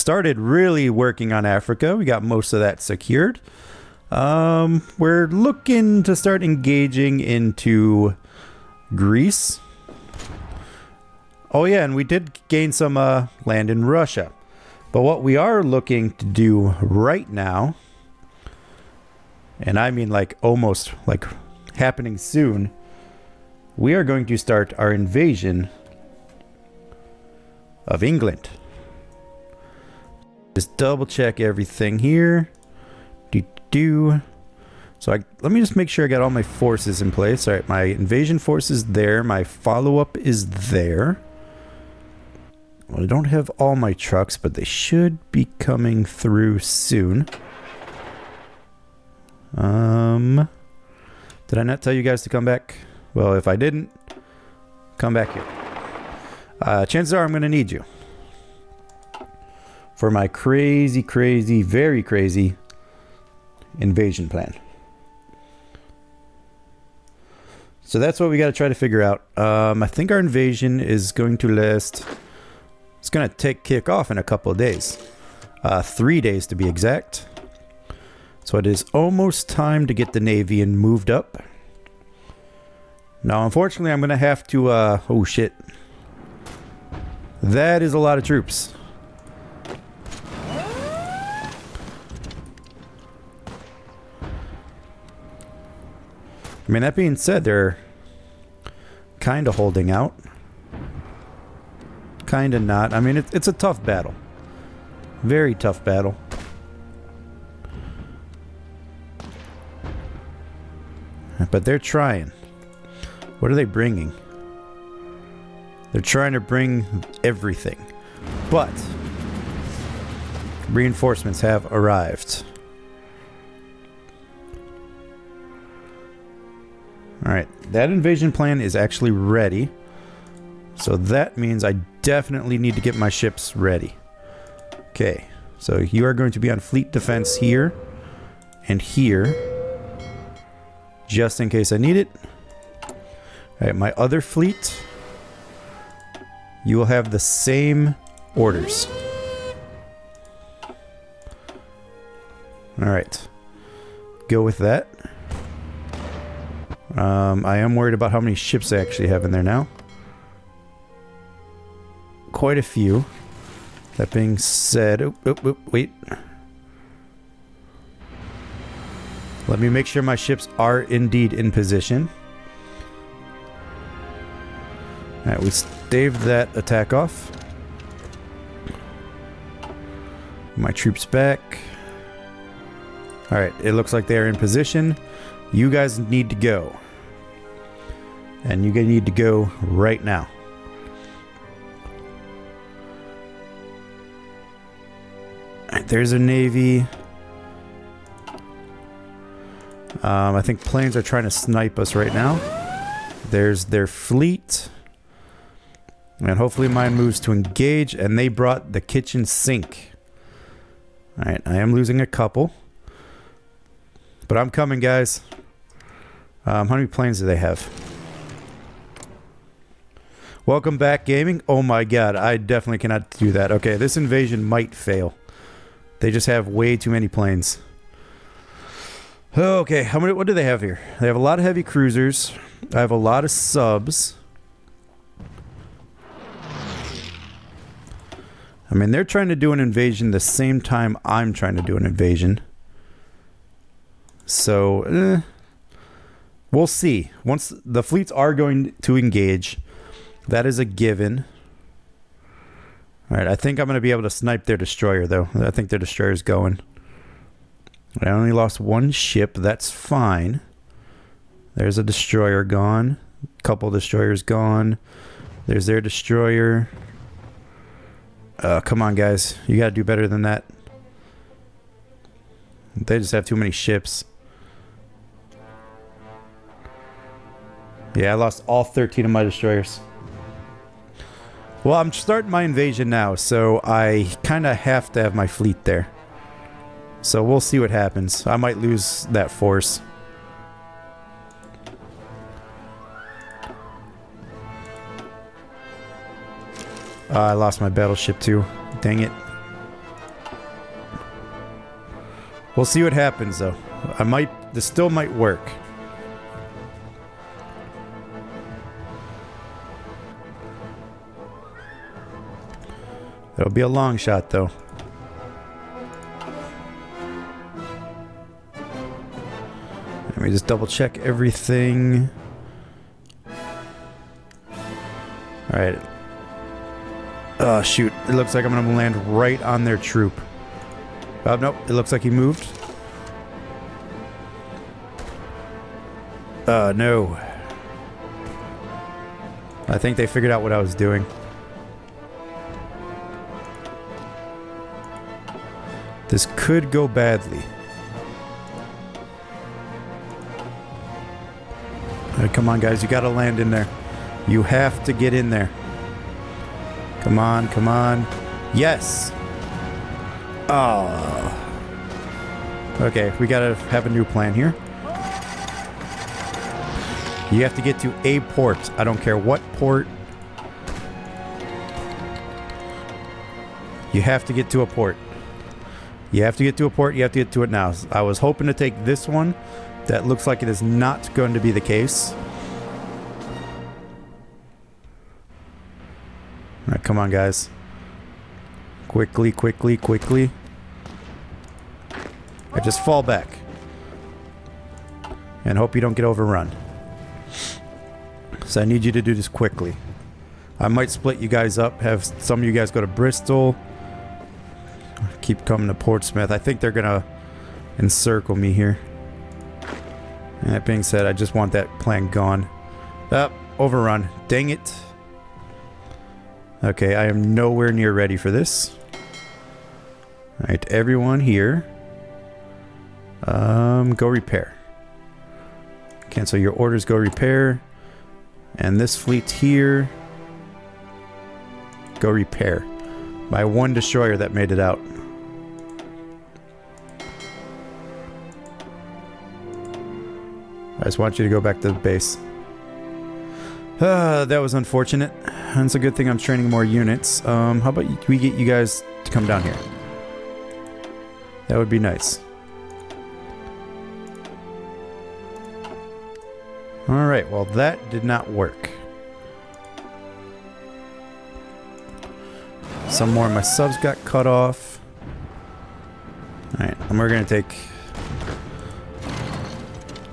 started really working on Africa. We got most of that secured. We're looking to start engaging into Greece. Oh yeah, and we did gain some land in Russia. But what we are looking to do right now, and I mean like almost like happening soon, we are going to start our invasion of England. Just double check everything here. So let me just make sure I got all my forces in place. All right, my invasion force is there. My follow-up is there. Well, I don't have all my trucks, but they should be coming through soon. Did I not tell you guys to come back? Well, if I didn't, come back here. Chances are I'm going to need you for my crazy, very crazy invasion plan. So that's what we got to try to figure out. I think our invasion is going to last... It's going to kick off in a couple of days. 3 days to be exact. So it is almost time to get the Navy and moved up. Now, unfortunately, I'm going to have to... oh, shit. That is a lot of troops. I mean, that being said, they're kind of holding out. Kind of not. I mean, it's a tough battle. Very tough battle. But they're trying. What are they bringing? They're trying to bring everything. But reinforcements have arrived. Alright, that invasion plan is actually ready. So that means I definitely need to get my ships ready. Okay, so you are going to be on fleet defense here and here, just in case I need it. Alright, my other fleet, you will have the same orders. Alright, go with that. I am worried about how many ships I actually have in there now. Quite a few. That being said... wait. Let me make sure my ships are indeed in position. Alright, we staved that attack off. My troops back. Alright, it looks like they are in position. You guys need to go. And you need to go right now. Alright, there's a navy. I think planes are trying to snipe us right now. There's their fleet. And hopefully mine moves to engage. And they brought the kitchen sink. Alright, I am losing a couple. But I'm coming, guys. How many planes do they have? Welcome back, gaming. Oh my god, I definitely cannot do that. Okay, this invasion might fail. They just have way too many planes. Okay, what do they have here? They have a lot of heavy cruisers. I have a lot of subs. I mean, they're trying to do an invasion the same time I'm trying to do an invasion. So, we'll see. Once the fleets are going to engage, that is a given. Alright, I think I'm going to be able to snipe their destroyer, though. I think their destroyer's going. I only lost one ship. That's fine. There's a destroyer gone. Couple destroyers gone. There's their destroyer. Come on, guys. You got to do better than that. They just have too many ships. Yeah, I lost all 13 of my destroyers. Well, I'm starting my invasion now, so I kind of have to have my fleet there. So we'll see what happens. I might lose that force. I lost my battleship too. Dang it. We'll see what happens, though. This still might work. It'll be a long shot, though. Let me just double check everything. Alright. Oh, shoot. It looks like I'm going to land right on their troop. Oh, nope. It looks like he moved. No. I think they figured out what I was doing. This could go badly. Alright, come on, guys. You gotta land in there. You have to get in there. Come on, come on. Yes! Oh. Okay, we gotta have a new plan here. You have to get to a port. I don't care what port. You have to get to a port. You have to get to a port. You have to get to it now. I was hoping to take this one. That looks like it is not going to be the case. Alright, come on, guys. Quickly, quickly, quickly. I just fall back. And hope you don't get overrun. So I need you to do this quickly. I might split you guys up. Have some of you guys go to Bristol. Keep coming to Portsmouth. I think they're going to encircle me here. And that being said, I just want that plan gone. Overrun. Dang it. Okay, I am nowhere near ready for this. Alright, everyone here. Go repair. Cancel your orders, go repair. And this fleet here. Go repair. My one destroyer that made it out. I just want you to go back to the base. That was unfortunate. It's a good thing I'm training more units. How about we get you guys to come down here? That would be nice. Alright, well that did not work. Some more of my subs got cut off. Alright, and we're gonna take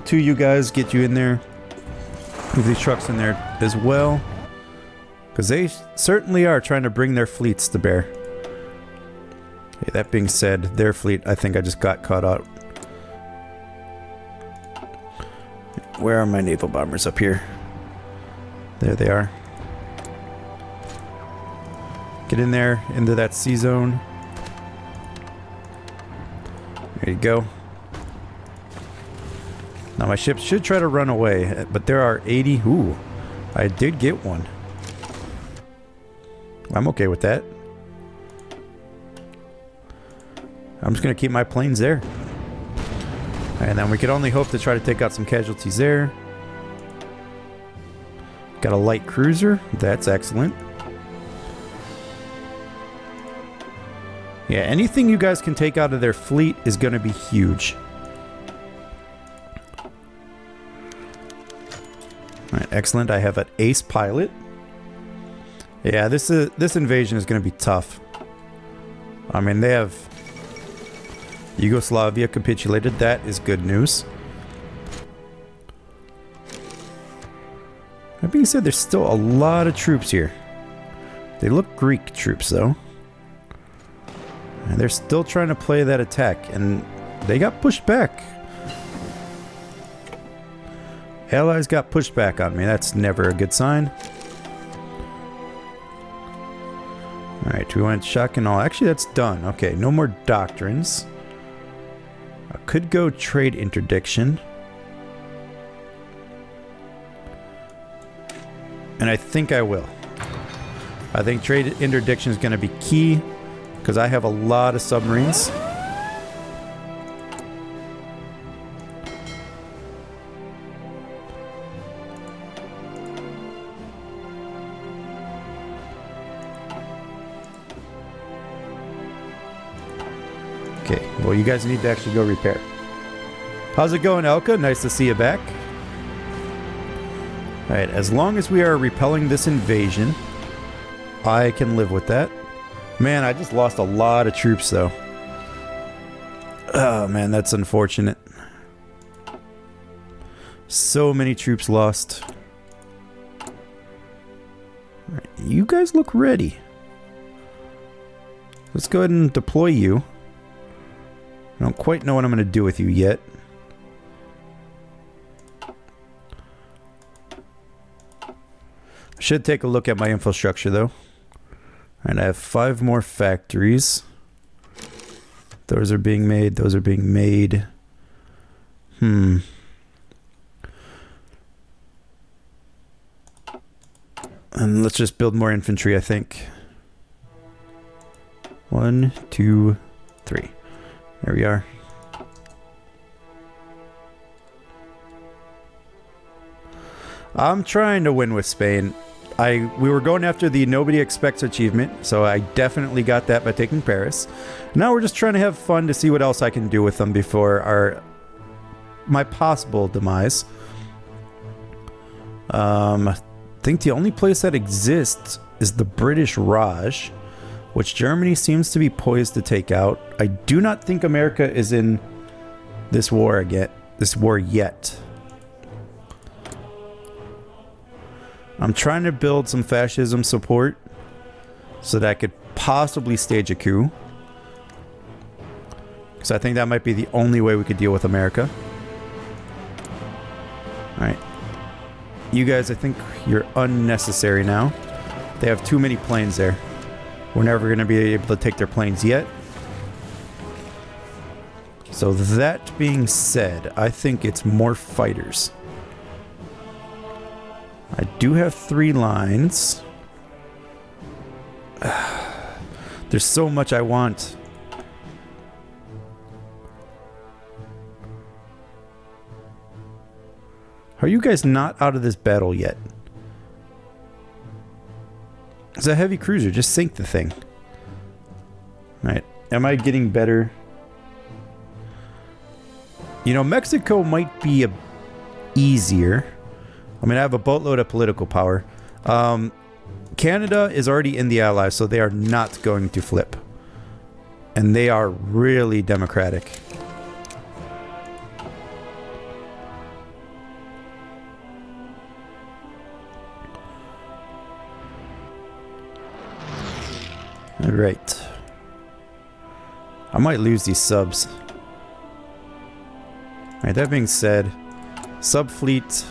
2 you guys, get you in there. Move these trucks in there as well. Because they certainly are trying to bring their fleets to bear. Okay, that being said, their fleet, I think I just got caught out. Where are my naval bombers? Up here. There they are. Get in there, into that sea zone. There you go. Now my ships should try to run away, but there are 80. Ooh, I did get one. I'm okay with that. I'm just going to keep my planes there. And then we could only hope to try to take out some casualties there. Got a light cruiser. That's excellent. Yeah, anything you guys can take out of their fleet is going to be huge. Alright, excellent. I have an ace pilot. Yeah, this invasion is going to be tough. I mean, they have Yugoslavia capitulated. That is good news. That being said, there's still a lot of troops here. They look Greek troops, though. And they're still trying to play that attack, and they got pushed back. Allies got pushed back on me. That's never a good sign. Alright, we went shock and all. Actually, that's done. Okay, no more doctrines. I could go trade interdiction. And I think I will. I think trade interdiction is going to be key, because I have a lot of submarines. Okay, well, you guys need to actually go repair. How's it going, Elka? Nice to see you back. Alright, as long as we are repelling this invasion, I can live with that. Man, I just lost a lot of troops, though. Oh, man, that's unfortunate. So many troops lost. Alright, you guys look ready. Let's go ahead and deploy you. I don't quite know what I'm going to do with you yet. I should take a look at my infrastructure, though. And I have 5 more factories. Those are being made. Those are being made. And let's just build more infantry, I think. 1, 2, 3. There we are. I'm trying to win with Spain. We were going after the nobody expects achievement, so I definitely got that by taking Paris. Now we're just trying to have fun to see what else I can do with them before my possible demise. I think the only place that exists is the British Raj, which Germany seems to be poised to take out. I do not think America is in this war yet. I'm trying to build some fascism support so that I could possibly stage a coup. Because I think that might be the only way we could deal with America. Alright. You guys, I think you're unnecessary now. They have too many planes there. We're never going to be able to take their planes yet. So that being said, I think it's more fighters. I do have 3 lines. There's so much I want. Are you guys not out of this battle yet? It's a heavy cruiser. Just sink the thing. Alright. Am I getting better? You know, Mexico might be easier. I mean, I have a boatload of political power. Canada is already in the Allies, so they are not going to flip. And they are really democratic. Alright. I might lose these subs. Alright, that being said, subfleet,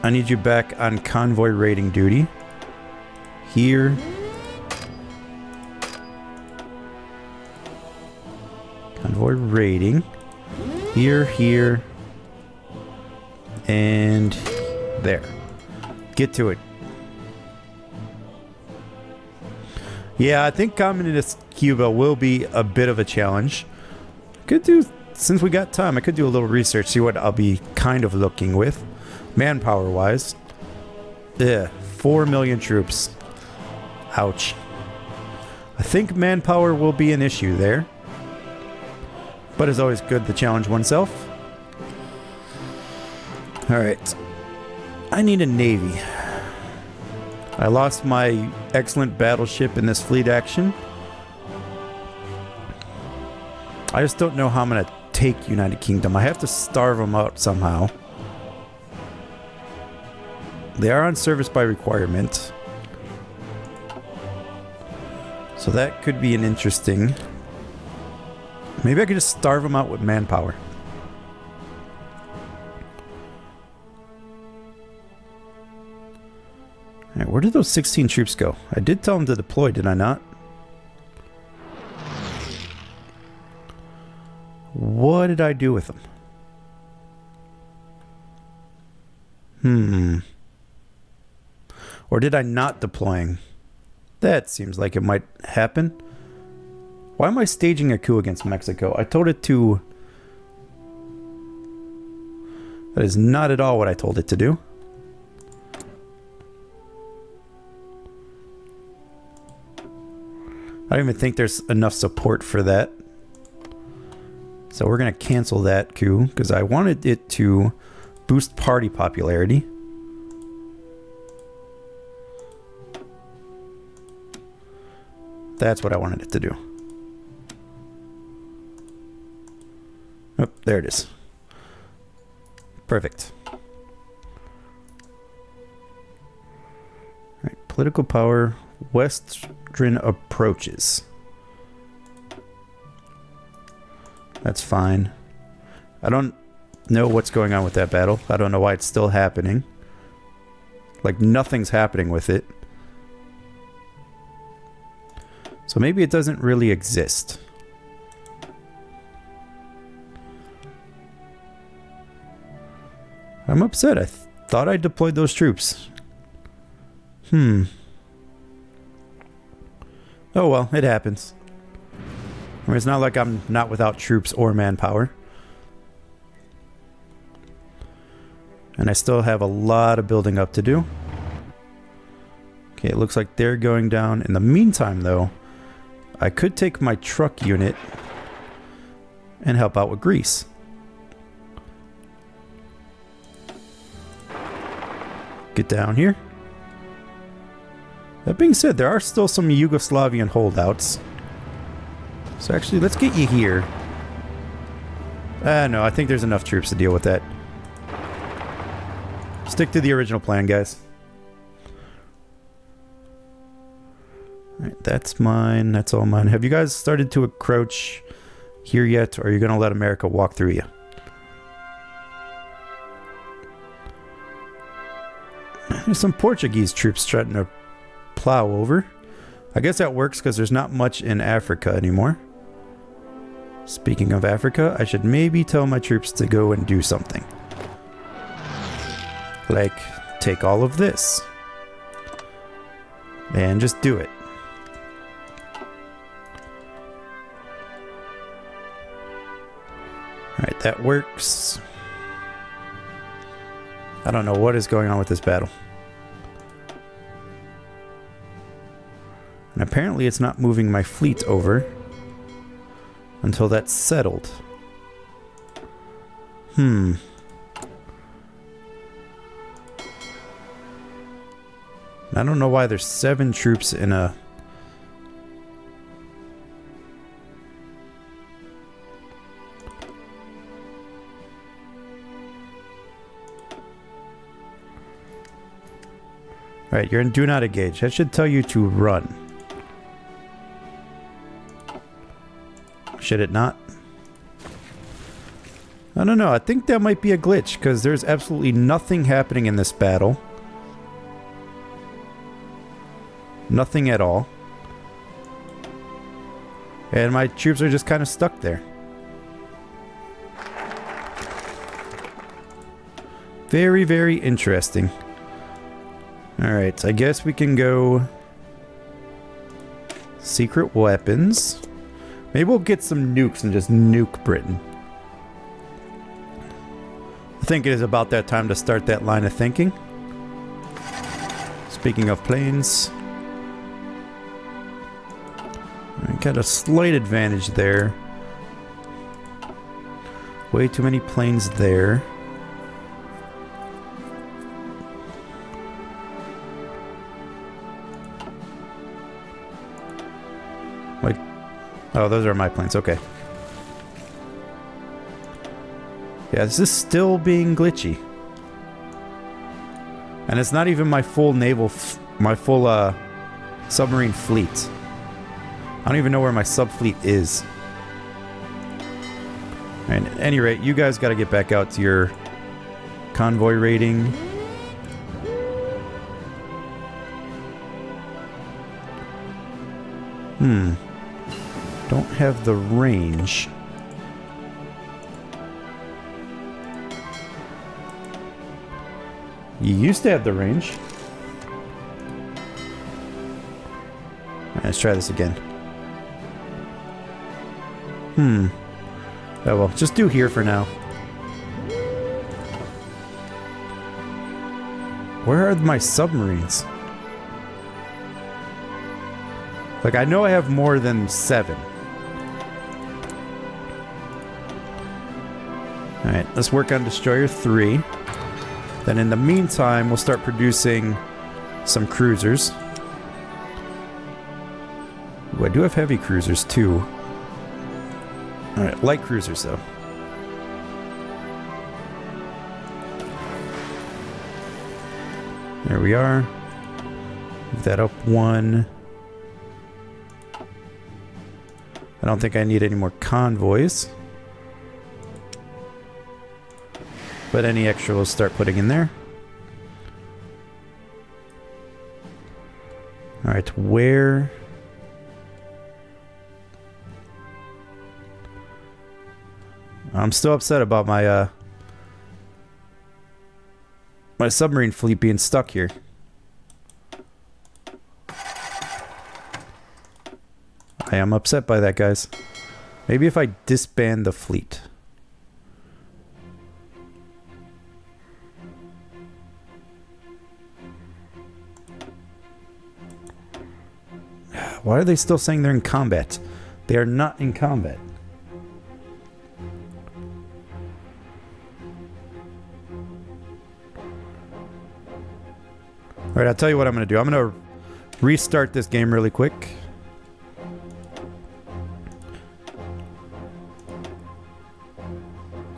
I need you back on convoy raiding duty. Here. Convoy raiding. Here, here. And there. Get to it. Yeah, I think Communist Cuba will be a bit of a challenge. Could do, since we got time, I could do a little research, see what I'll be kind of looking with. Manpower wise. 4 million troops. Ouch. I think manpower will be an issue there. But it's always good to challenge oneself. Alright. I need a navy. I lost my excellent battleship in this fleet action. I just don't know how I'm going to take United Kingdom. I have to starve them out somehow. They are on service by requirement. So that could be an interesting... Maybe I could just starve them out with manpower. Alright, where did those 16 troops go? I did tell them to deploy, did I not? What did I do with them? Or did I not deploying? That seems like it might happen. Why am I staging a coup against Mexico? I told it to... That is not at all what I told it to do. I don't even think there's enough support for that. So we're going to cancel that coup because I wanted it to boost party popularity. That's what I wanted it to do. Oh, there it is. Perfect. All right, political power, Western approaches. That's fine. I don't know what's going on with that battle. I don't know why it's still happening. Like, nothing's happening with it. So maybe it doesn't really exist. I'm upset. I thought I deployed those troops. Oh well, it happens. I mean, it's not like I'm not without troops or manpower. And I still have a lot of building up to do. Okay, it looks like they're going down. In the meantime, though, I could take my truck unit and help out with Greece. Get down here. That being said, there are still some Yugoslavian holdouts. So actually, let's get you here. No, I think there's enough troops to deal with that. Stick to the original plan, guys. Alright, that's mine. That's all mine. Have you guys started to encroach here yet? Or are you going to let America walk through you? There's some Portuguese troops trying to plow over. I guess that works because there's not much in Africa anymore. Speaking of Africa, I should maybe tell my troops to go and do something. Like, take all of this. And just do it. Alright, that works. I don't know what is going on with this battle. And apparently it's not moving my fleet over until that's settled. I don't know why there's 7 troops in a... Alright, you're in do not engage. That should tell you to run. Should it not? I don't know. I think that might be a glitch because there's absolutely nothing happening in this battle. Nothing at all. And my troops are just kind of stuck there. Very, very interesting. Alright, I guess we can go... secret weapons. Maybe we'll get some nukes and just nuke Britain. I think it is about that time to start that line of thinking. Speaking of planes... I got a slight advantage there. Way too many planes there. Like, oh, those are my planes. Okay. Yeah, this is still being glitchy. And it's not even my full naval, my full submarine fleet. I don't even know where my subfleet is. And at any rate, you guys got to get back out to your convoy rating. Don't have the range. You used to have the range. Alright, let's try this again. Oh well, just do here for now. Where are my submarines? Like, I know I have more than 7. Alright, let's work on Destroyer 3. Then in the meantime, we'll start producing some cruisers. Ooh, I do have heavy cruisers too. Alright, light cruisers though. There we are. Move that up 1. I don't think I need any more convoys. But any extra we'll start putting in there. Alright, where... I'm still upset about my my submarine fleet being stuck here. I am upset by that, guys. Maybe if I disband the fleet. Why are they still saying they're in combat? They are not in combat. Alright, I'll tell you what I'm going to do. I'm going to restart this game really quick.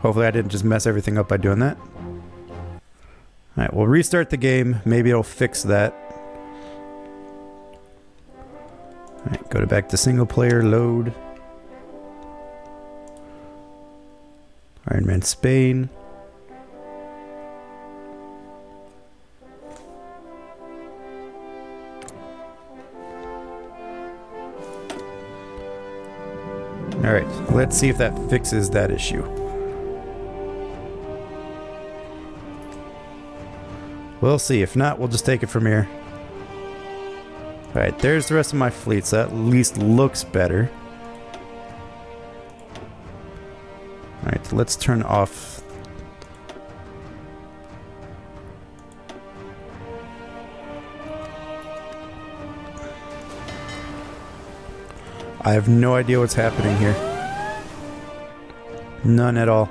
Hopefully I didn't just mess everything up by doing that. Alright, we'll restart the game. Maybe it'll fix that. Alright, go back to single player, load. Iron Man Spain. Alright, let's see if that fixes that issue. We'll see. If not, we'll just take it from here. Alright, there's the rest of my fleet, so that at least looks better. Alright, so let's turn off... I have no idea what's happening here. None at all.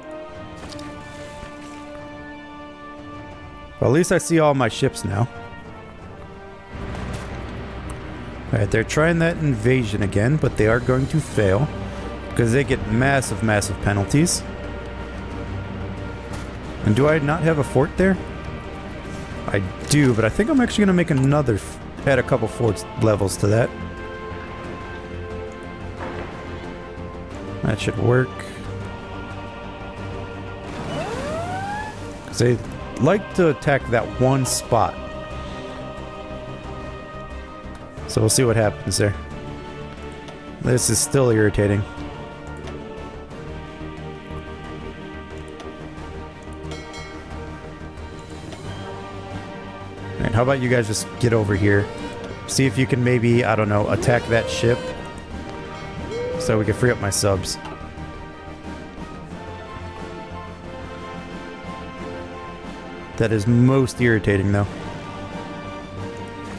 Well, at least I see all my ships now. Alright, they're trying that invasion again, but they are going to fail. Because they get massive, massive penalties. And do I not have a fort there? I do, but I think I'm actually going to make another... add a couple fort levels to that. That should work. Because they like to attack that one spot. So we'll see what happens there. This is still irritating. Alright, how about you guys just get over here? See if you can maybe, I don't know, attack that ship. So we can free up my subs. That is most irritating though.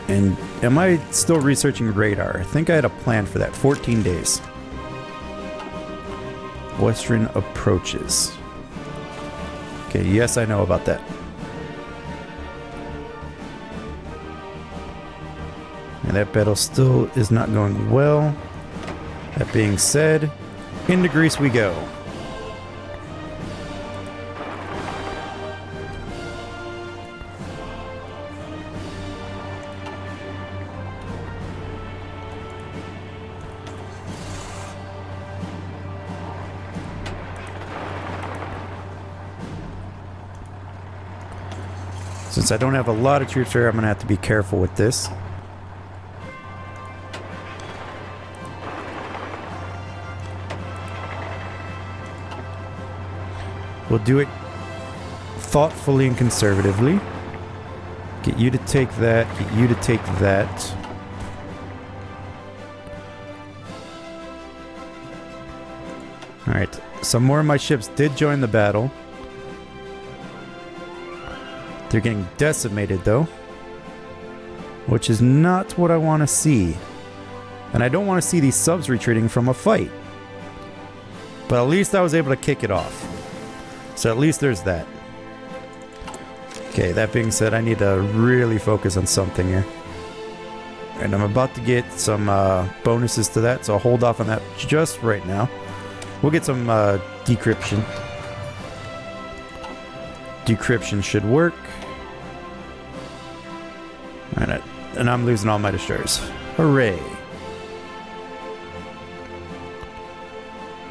And am I still researching radar? I think I had a plan for that. 14 days. Western approaches. Okay, yes, I know about that. And that battle still is not going well. That being said, into Greece we go. Since I don't have a lot of troops here, I'm going to have to be careful with this. We'll do it thoughtfully and conservatively. Get you to take that, get you to take that. Alright, some more of my ships did join the battle. They're getting decimated though, which is not what I want to see. And I don't want to see these subs retreating from a fight. But at least I was able to kick it off. So at least there's that. Okay, that being said, I need to really focus on something here. And I'm about to get some bonuses to that, so I'll hold off on that just right now. We'll get some decryption. Decryption should work. And I'm losing all my destroyers. Hooray.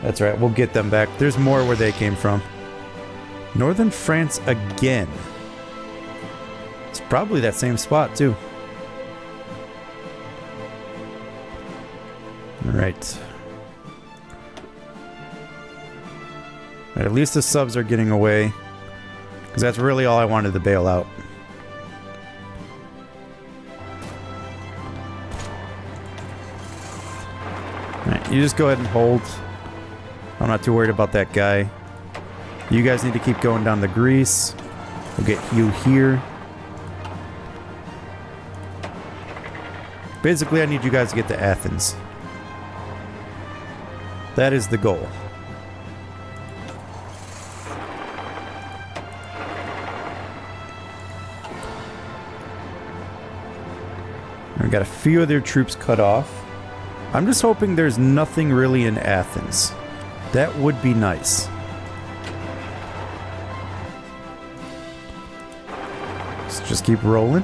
That's right, we'll get them back. There's more where they came from. Northern France again. It's probably that same spot, too. Alright. At least the subs are getting away. Because that's really all I wanted to bail out. Alright, you just go ahead and hold. I'm not too worried about that guy. You guys need to keep going down the grease. We'll get you here. Basically, I need you guys to get to Athens. That is the goal. We got a few of their troops cut off. I'm just hoping there's nothing really in Athens. That would be nice. Let's just keep rolling.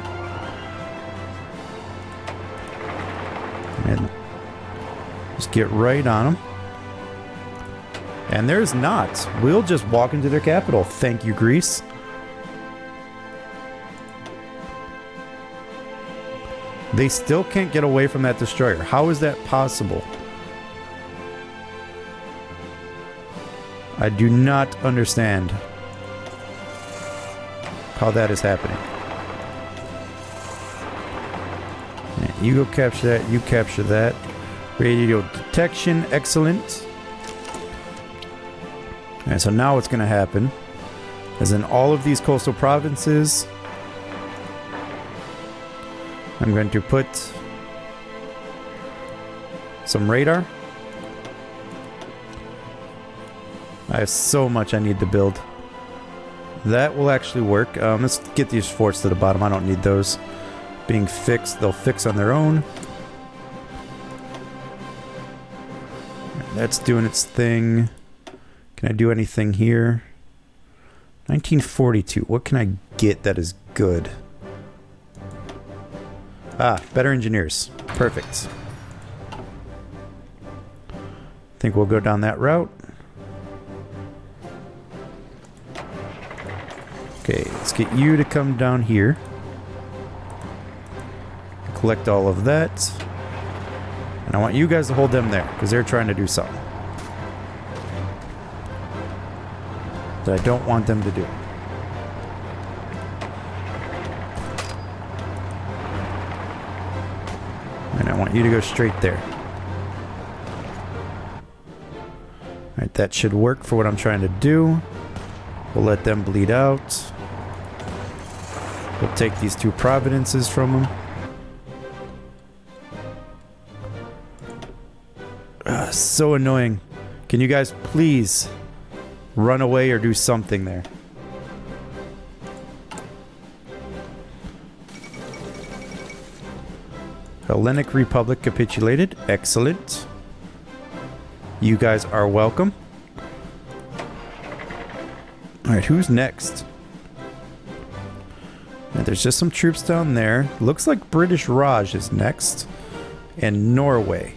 And just get right on them. And there's not. We'll just walk into their capital. Thank you, Greece. They still can't get away from that destroyer. How is that possible? I do not understand how that is happening. Yeah, you go capture that. You capture that. Radio detection. Excellent. And so now what's going to happen is in all of these coastal provinces, I'm going to put some radar. I have so much I need to build. That will actually work. Let's get these forts to the bottom. I don't need those being fixed. They'll fix on their own. That's doing its thing. Can I do anything here? 1942. What can I get that is good? Ah, better engineers. Perfect. Think we'll go down that route. Okay, let's get you to come down here. Collect all of that. And I want you guys to hold them there, because they're trying to do something that I don't want them to do. And I want you to go straight there. Alright, that should work for what I'm trying to do. We'll let them bleed out. We'll take these two providences from them. So annoying. Can you guys please run away or do something there? Hellenic Republic capitulated. Excellent. You guys are welcome. Alright, who's next? There's just some troops down there. Looks like British Raj is next. And Norway.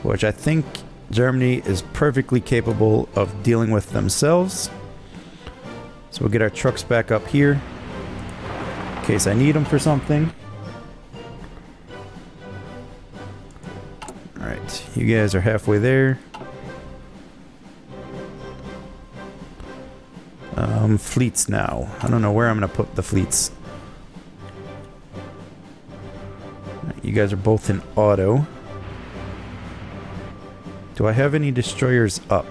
Which I think Germany is perfectly capable of dealing with themselves. So we'll get our trucks back up here. In case I need them for something. Alright, you guys are halfway there. Fleets now. I don't know where I'm going to put the fleets. You guys are both in auto. Do I have any destroyers up?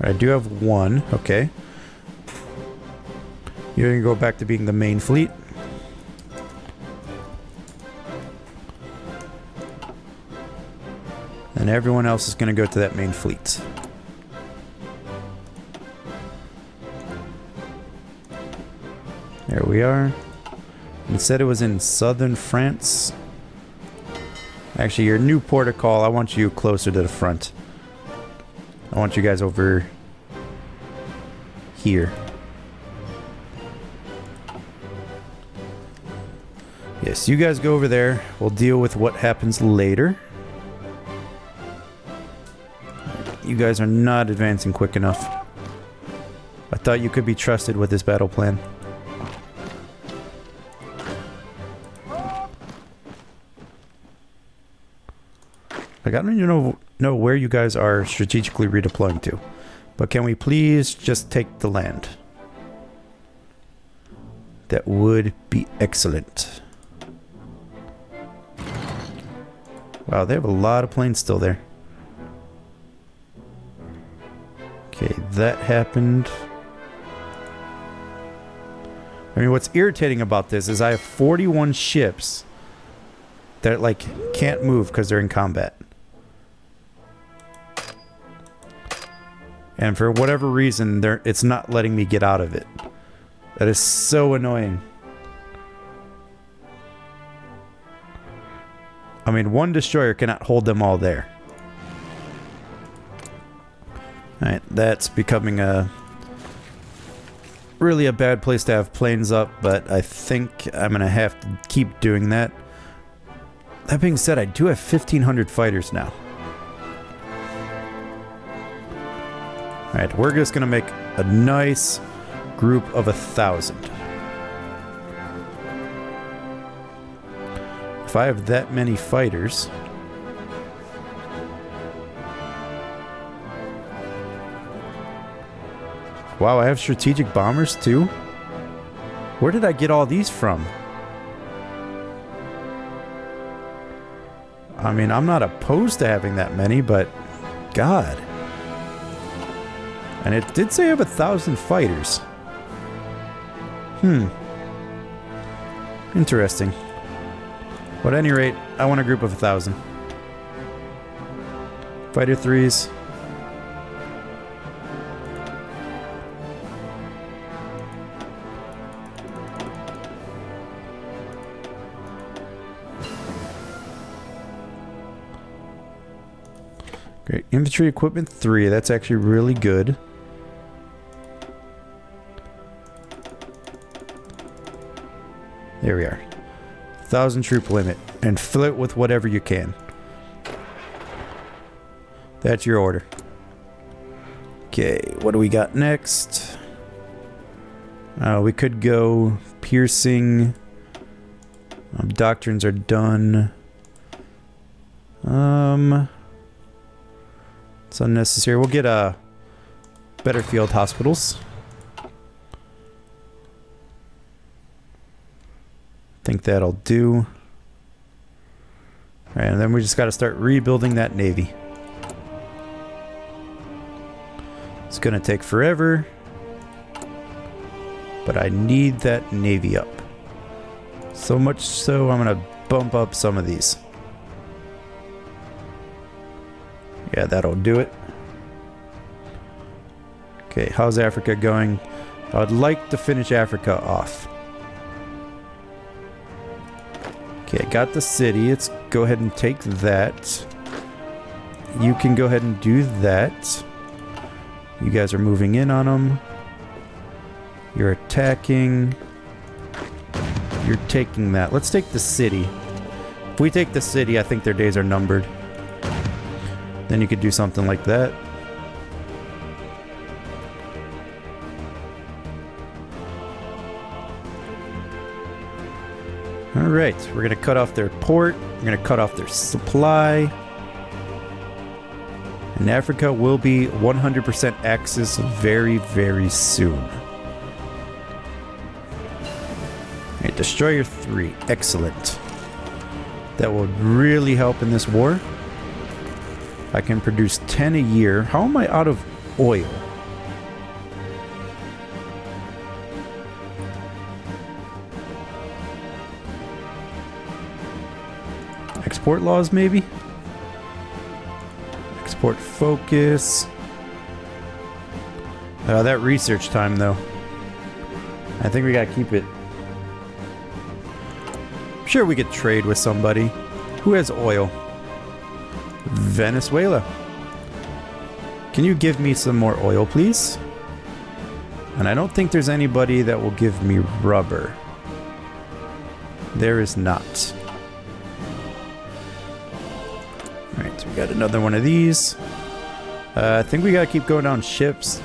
I do have one. Okay. You're going to go back to being the main fleet. And everyone else is going to go to that main fleet. There we are. It said it was in southern France. Actually, your new port of call, I want you closer to the front. I want you guys over here. Yes, you guys go over there. We'll deal with what happens later. You guys are not advancing quick enough. I thought you could be trusted with this battle plan. Like, I don't even know where you guys are strategically redeploying to. But can we please just take the land? That would be excellent. Wow, they have a lot of planes still there. Okay, that happened. I mean, what's irritating about this is I have 41 ships that, like, can't move because they're in combat. And for whatever reason, it's not letting me get out of it. That is so annoying. I mean, one destroyer cannot hold them all there. Alright, that's becoming really a bad place to have planes up, but I think I'm going to have to keep doing that. That being said, I do have 1,500 fighters now. Alright, we're just going to make a nice group of 1,000. If I have that many fighters... Wow, I have strategic bombers too? Where did I get all these from? I mean, I'm not opposed to having that many, but... God. And it did say I have 1,000 fighters. Interesting. But at any rate, I want a group of 1,000. Fighter 3s. Great. Infantry equipment 3. That's actually really good. There we are. 1,000 troop limit. And fill it with whatever you can. That's your order. Okay, what do we got next? We could go piercing. Doctrines are done. It's unnecessary. We'll get better field hospitals. Think that'll do. Alright, and then we just got to start rebuilding that navy. It's going to take forever. But I need that navy up. So much so, I'm going to bump up some of these. Yeah, that'll do it. Okay, how's Africa going? I would like to finish Africa off. Okay, I got the city. Let's go ahead and take that. You can go ahead and do that. You guys are moving in on them. You're attacking. You're taking that. Let's take the city. If we take the city, I think their days are numbered. Then you could do something like that. Alright, we're going to cut off their port. We're going to cut off their supply. And Africa will be 100% Axis very, very soon. Alright, Destroyer 3. Excellent. That will really help in this war. I can produce 10 a year. How am I out of oil? export laws, maybe? Export focus. That research time, though. I think we gotta keep it. I'm sure we could trade with somebody. Who has oil? Venezuela. Can you give me some more oil, please? And I don't think there's anybody that will give me rubber. There is not. Alright, so we got another one of these. I think we gotta keep going down ships.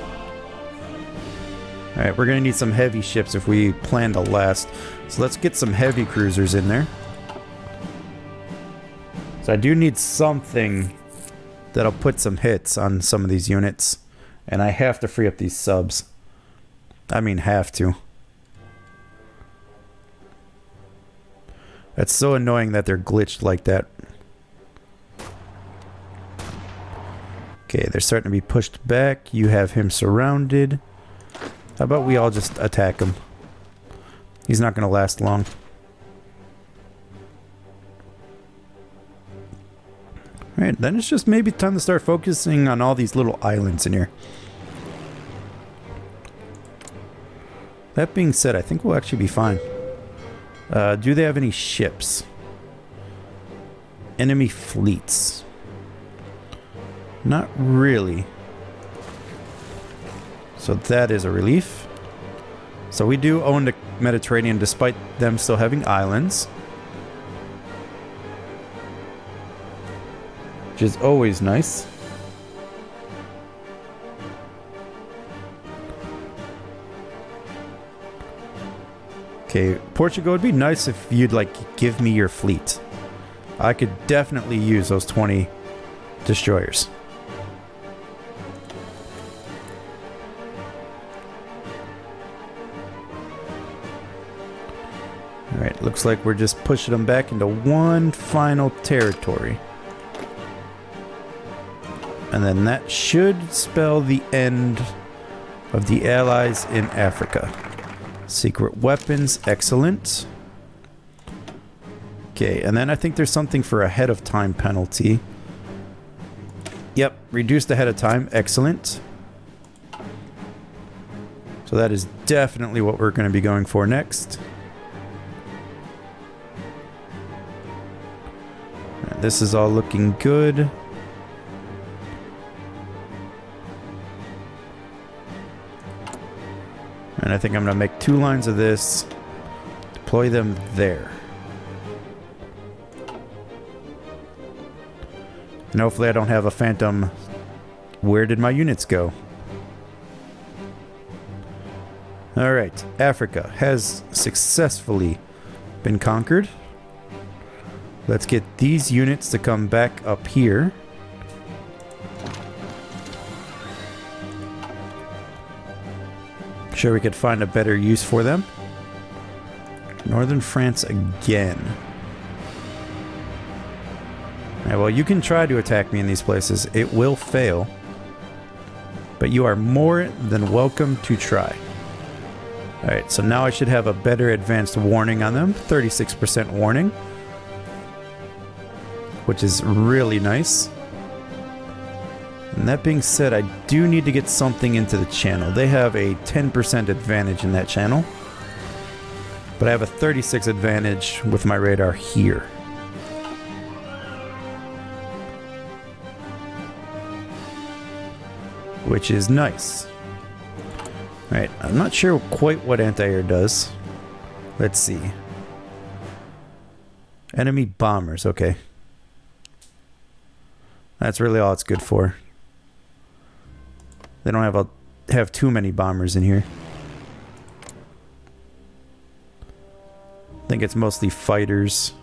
Alright, we're gonna need some heavy ships if we plan to last. So let's get some heavy cruisers in there. So I do need something that'll put some hits on some of these units. And I have to free up these subs. I mean, have to. It's so annoying that they're glitched like that. Okay, they're starting to be pushed back. You have him surrounded. How about we all just attack him? He's not going to last long. Alright, then it's just maybe time to start focusing on all these little islands in here. That being said, I think we'll actually be fine. Do they have any ships? Enemy fleets. Not really. So that is a relief. So we do own the Mediterranean despite them still having islands. Which is always nice. Okay, Portugal, would be nice if you'd like give me your fleet. I could definitely use those 20 destroyers. Alright, looks like we're just pushing them back into one final territory. And then that should spell the end of the Allies in Africa. Secret weapons, excellent. Okay, and then I think there's something for ahead of time penalty. Yep, reduced ahead of time, excellent. So that is definitely what we're going to be going for next. This is all looking good. And I think I'm going to make 2 lines of this. Deploy them there. And hopefully I don't have a phantom. Where did my units go? Alright, Africa has successfully been conquered. Let's get these units to come back up here. Sure, we could find a better use for them. Northern France again. Yeah, well, you can try to attack me in these places. It will fail. But you are more than welcome to try. Alright, so now I should have a better advanced warning on them. 36% warning. Which is really nice. And that being said, I do need to get something into the channel. They have a 10% advantage in that channel. But I have a 36 advantage with my radar here. Which is nice. Alright, I'm not sure quite what anti-air does. Let's see. Enemy bombers, okay. That's really all it's good for. They don't have too many bombers in here. I think it's mostly fighters.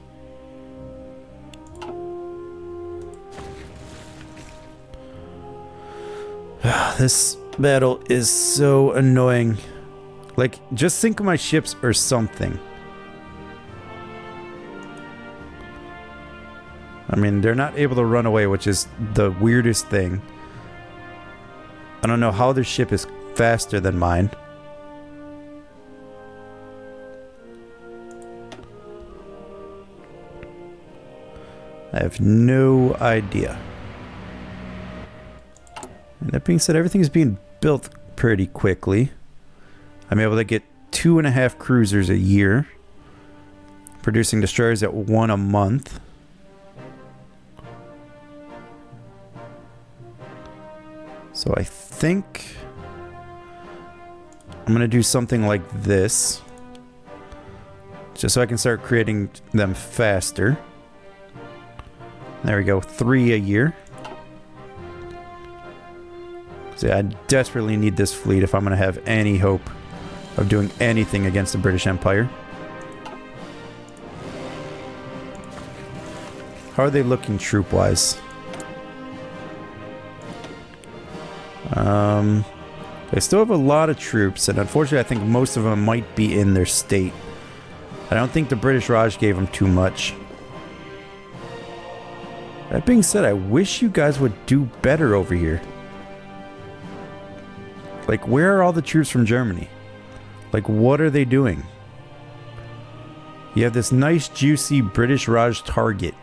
This battle is so annoying. Like, just sink my ships or something. I mean, they're not able to run away, which is the weirdest thing. I don't know how their ship is faster than mine. I have no idea. And that being said, everything's being built pretty quickly. I'm able to get 2.5 cruisers a year, producing destroyers at 1 a month. So I think I'm gonna do something like this, just so I can start creating them faster. There we go, 3 a year. So yeah, I desperately need this fleet if I'm gonna have any hope of doing anything against the British Empire. How are they looking troop-wise? They still have a lot of troops, and unfortunately I think most of them might be in their state. I don't think the British Raj gave them too much. That being said, I wish you guys would do better over here. Like, where are all the troops from Germany? Like, what are they doing? You have this nice, juicy British Raj target.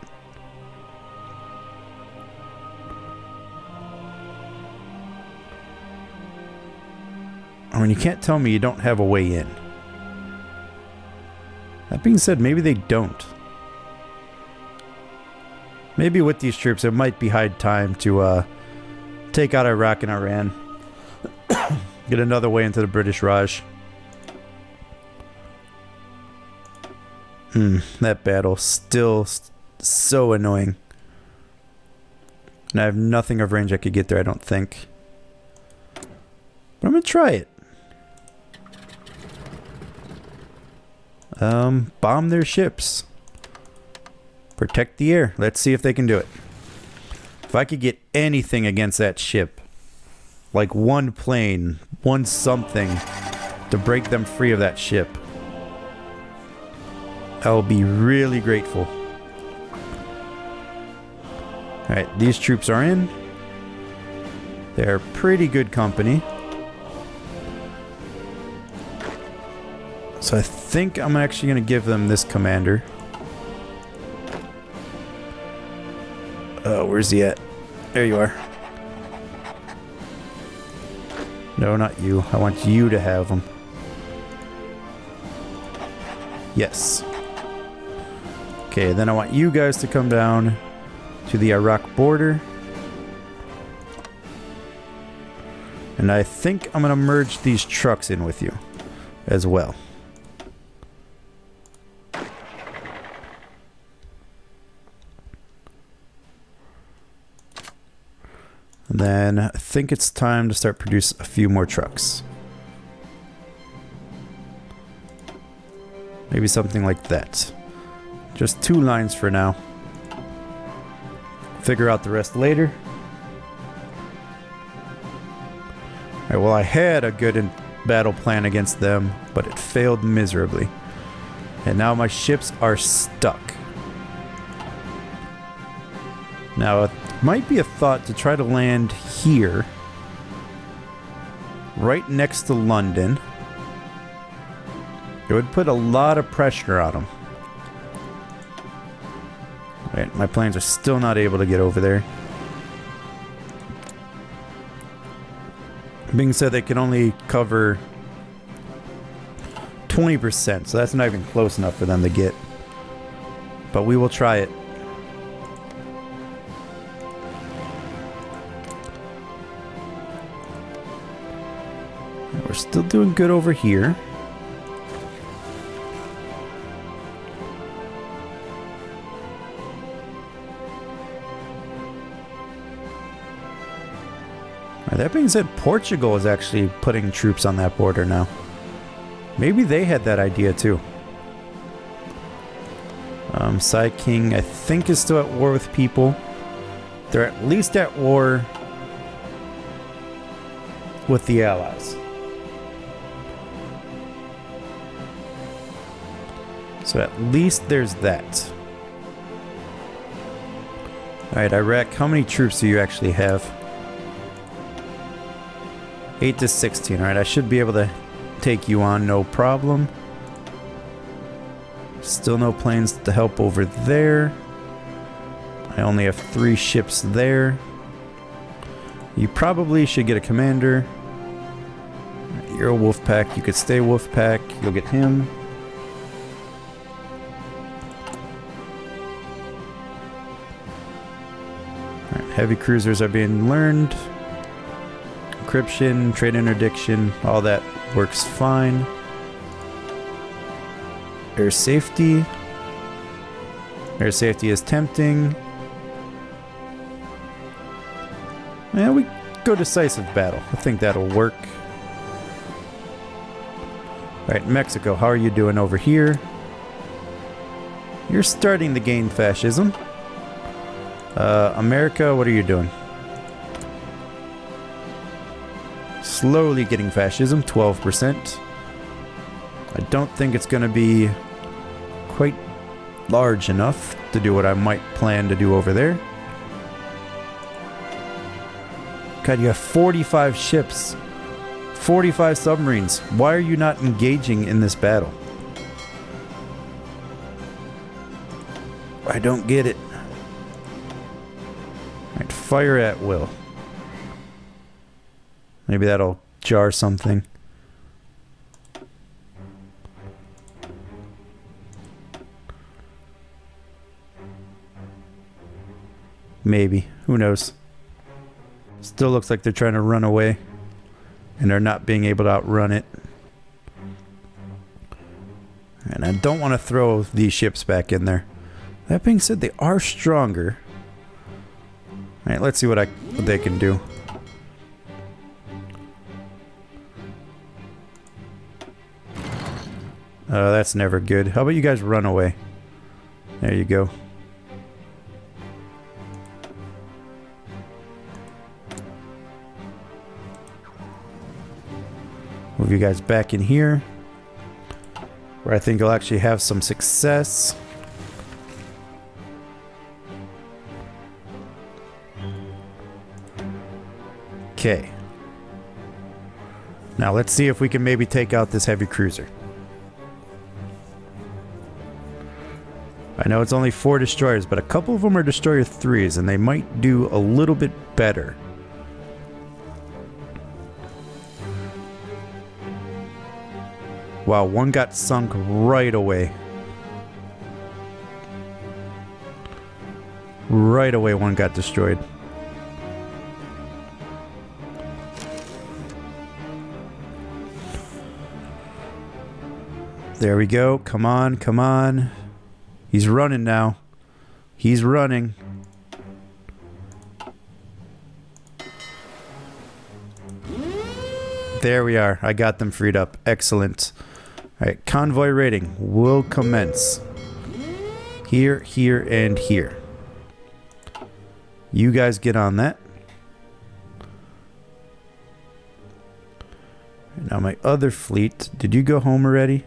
I mean, you can't tell me you don't have a way in. That being said, maybe they don't. Maybe with these troops, it might be high time to take out Iraq and Iran. Get another way into the British Raj. That battle still so annoying. And I have nothing of range I could get there, I don't think. But I'm gonna try it. Bomb their ships. Protect the air. Let's see if they can do it. If I could get anything against that ship, like one plane, one something, to break them free of that ship, I'll be really grateful. Alright, these troops are in. They're pretty good company. So I think I'm actually going to give them this commander. Where's he at? There you are. No, not you. I want you to have them. Yes. Okay, then I want you guys to come down to the Iraq border. And I think I'm going to merge these trucks in with you as well. And then I think it's time to start produce a few more trucks. Maybe something like that. Just 2 lines for now. Figure out the rest later. Alright, well, I had a good battle plan against them, but it failed miserably. And now my ships are stuck. Now, it might be a thought to try to land here, right next to London. It would put a lot of pressure on them. Right, my planes are still not able to get over there. Being said, they can only cover 20%, so that's not even close enough for them to get. But we will try it. We're still doing good over here. That being said, Portugal is actually putting troops on that border now. Maybe they had that idea too. Sai King, I think, is still at war with people. They're at least at war with the Allies. So at least there's that. Alright, Iraq, how many troops do you actually have? 8 to 16. Alright, I should be able to take you on, no problem. Still no planes to help over there. I only have 3 ships there. You probably should get a commander. You're a wolf pack. You could stay wolf pack. You'll get him. Alright, heavy cruisers are being learned. Encryption, trade interdiction, all that works fine. Air safety. Air safety is tempting. Yeah, we go decisive battle. I think that'll work. Alright, Mexico, how are you doing over here? You're starting to gain fascism. America, what are you doing? Slowly getting fascism, 12%. I don't think it's going to be quite large enough to do what I might plan to do over there. God, you have 45 ships. 45 submarines. Why are you not engaging in this battle? I don't get it. Alright, fire at will. Maybe that'll jar something. Maybe. Who knows? Still looks like they're trying to run away. And they're not being able to outrun it. And I don't want to throw these ships back in there. That being said, they are stronger. Alright, let's see what they can do. That's never good. How about you guys run away? There you go. Move you guys back in here, where I think you'll actually have some success. Okay. Now let's see if we can maybe take out this heavy cruiser. I know it's only 4 destroyers, but a couple of them are destroyer 3s, and they might do a little bit better. Wow, one got sunk right away. Right away, one got destroyed. There we go. Come on, come on. He's running now. He's running. There we are. I got them freed up. Excellent. Alright, convoy raiding will commence. Here, here, and here. You guys get on that. Now my other fleet. Did you go home already?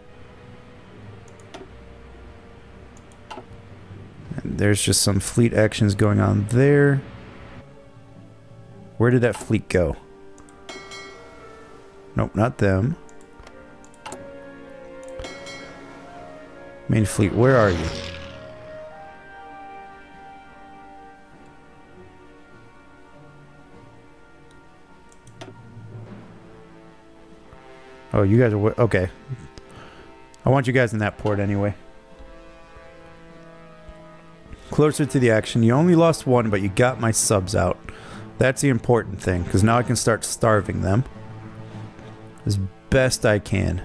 And there's just some fleet actions going on there. Where did that fleet go? Nope, not them. Main fleet, where are you? Oh, you guys are... Okay. I want you guys in that port anyway. Closer to the action. You only lost 1, but you got my subs out. That's the important thing, because now I can start starving them as best I can.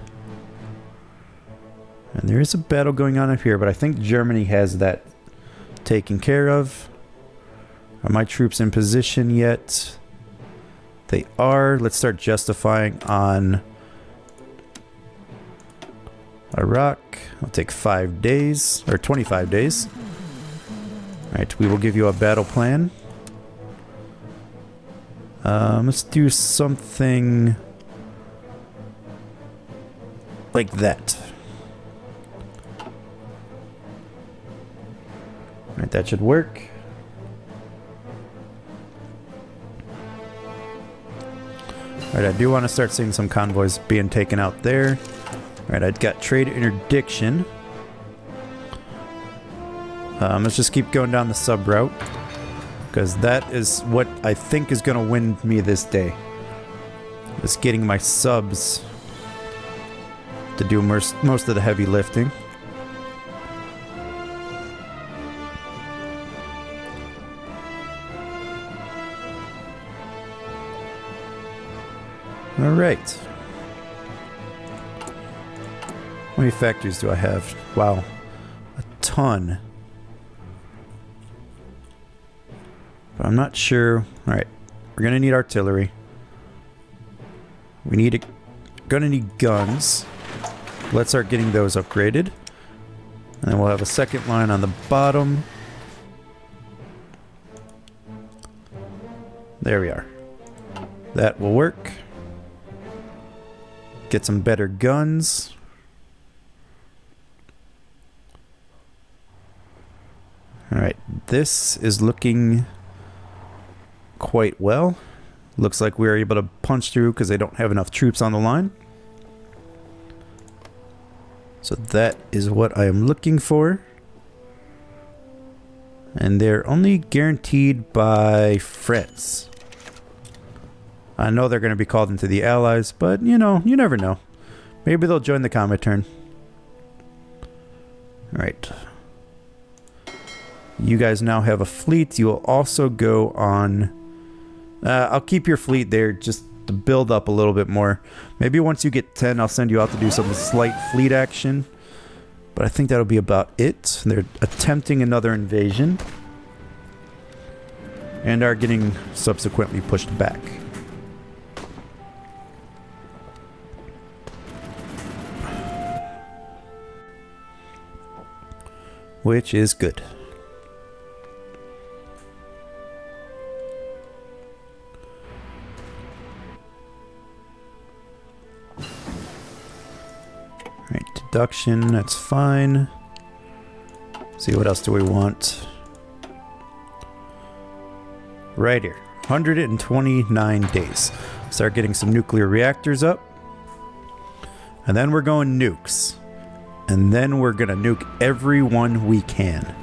And there is a battle going on up here, but I think Germany has that taken care of. Are my troops in position yet? They are. Let's start justifying on Iraq. It'll take 5 days, or 25 days. Alright, we will give you a battle plan. Let's do something like that. Alright, that should work. Alright, I do want to start seeing some convoys being taken out there. Alright, I've got trade interdiction. Let's just keep going down the sub route, because that is what I think is going to win me this day. Is getting my subs to do most of the heavy lifting. All right. How many factories do I have? Wow, a ton. But I'm not sure. All right, we're gonna need artillery. Gonna need guns. Let's start getting those upgraded. And then we'll have a second line on the bottom. There we are. That will work. Get some better guns. Alright, this is looking quite well. Looks like we are able to punch through because they don't have enough troops on the line. So that is what I am looking for. And they're only guaranteed by France. I know they're going to be called into the Allies, but you know, you never know. Maybe they'll join the Comintern. Alright. You guys now have a fleet. You will also go on... I'll keep your fleet there just to build up a little bit more. Maybe once you get 10, I'll send you out to do some slight fleet action. But I think that'll be about it. They're attempting another invasion. And are getting subsequently pushed back. Which is good. Alright, deduction, that's fine. See, what else do we want? Right here, 129 days. Start getting some nuclear reactors up. And then we're going nukes. And then we're gonna nuke everyone we can.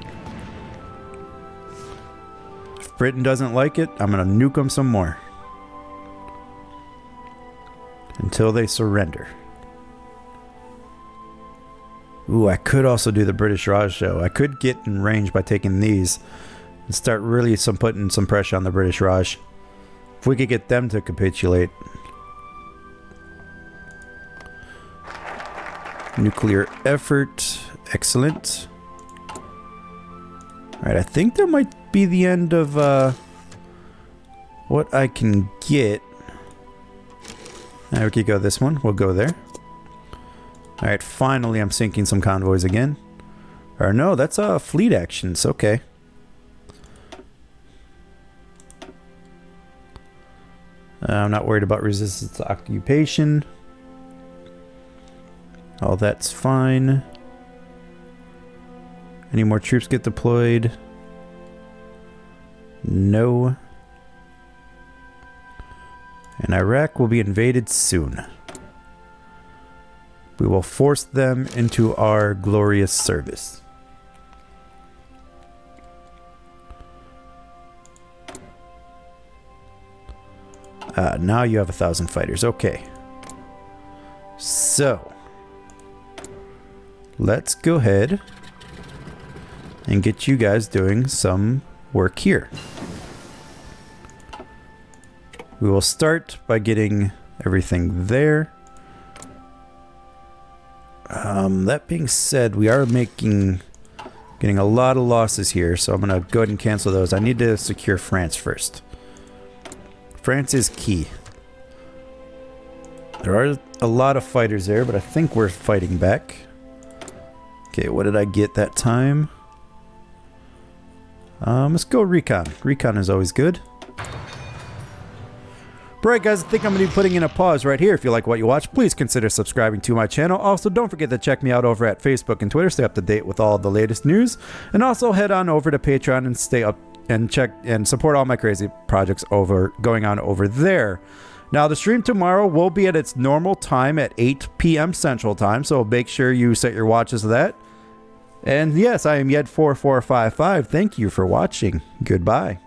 If Britain doesn't like it, I'm gonna nuke them some more. Until they surrender. Ooh, I could also do the British Raj show. I could get in range by taking these and start really putting some pressure on the British Raj. If we could get them to capitulate. Nuclear effort. Excellent. Alright, I think that might be the end of what I can get. We could go this one. We'll go there. Alright, finally I'm sinking some convoys again. Or no, that's fleet actions. Okay. I'm not worried about resistance to occupation. All that's fine. Any more troops get deployed? No. And Iraq will be invaded soon. We will force them into our glorious service. Now you have 1,000 fighters. Okay. So, let's go ahead and get you guys doing some work here. We will start by getting everything there. That being said, we are getting a lot of losses here, so I'm going to go ahead and cancel those. I need to secure France first. France is key. There are a lot of fighters there, but I think we're fighting back. Okay, what did I get that time? Let's go recon. Recon is always good. Alright guys, I think I'm going to be putting in a pause right here. If you like what you watch, please consider subscribing to my channel. Also, don't forget to check me out over at Facebook and Twitter. Stay up to date with all the latest news. And also head on over to Patreon and stay up and check and support all my crazy projects going on over there. Now, the stream tomorrow will be at its normal time at 8 p.m. Central Time. So make sure you set your watches to that. And yes, I am Yet4455. Thank you for watching. Goodbye.